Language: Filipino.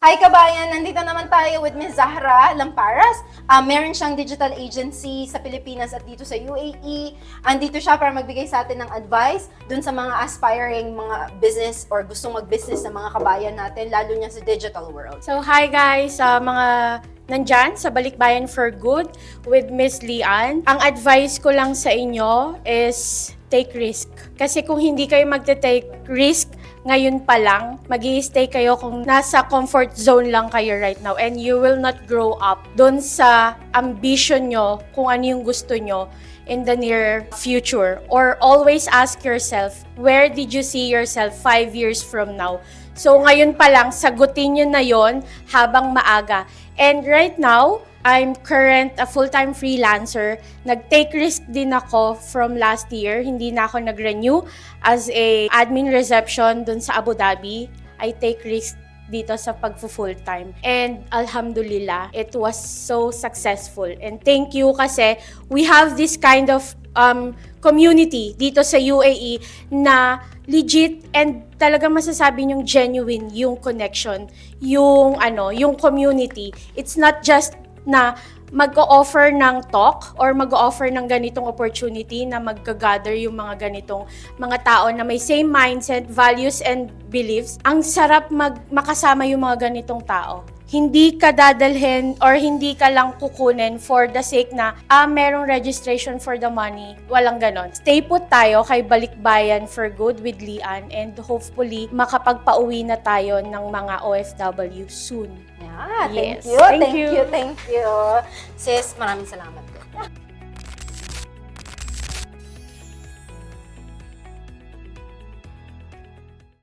Hi kabayan! Nandito naman tayo with Ms. Zahra Lamparas. Meron siyang digital agency sa Pilipinas at dito sa UAE. Andito siya para magbigay sa atin ng advice dun sa mga aspiring mga business or gustong mag-business ng mga kabayan natin, lalo niya sa digital world. So hi guys, mga nandyan sa Balikbayan for Good with Miss Lian. Ang advice ko lang sa inyo is take risk. Kasi kung hindi kayo magte-take risk, ngayon pa lang, mag-i-stay kayo kung nasa comfort zone lang kayo right now and you will not grow up doon sa ambition nyo, kung ano yung gusto nyo in the near future. Or always ask yourself, where did you see yourself 5 years from now? So ngayon pa lang, sagutin nyo na yon habang maaga. And right now, I'm a full-time freelancer. Nag-take risk din ako from last year. Hindi na ako nag-renew as a admin reception dun sa Abu Dhabi. I take risk dito sa pag-full-time. And alhamdulillah, it was so successful. And thank you kasi we have this kind of community dito sa UAE na legit and talaga masasabi yung genuine yung connection, yung community. It's not just na mag-o-offer ng talk or mag-o-offer ng ganitong opportunity na mag-gather yung mga ganitong mga tao na may same mindset, values, and beliefs. Ang sarap makasama yung mga ganitong tao. Hindi ka dadalhin or hindi ka lang kukunin for the sake na merong registration for the money. Walang ganon. Stay put tayo kay Balikbayan for Good with Lian and hopefully makapagpauwi na tayo ng mga OFW soon. Yeah, Yes. thank you. Thank you. Sis, maraming salamat.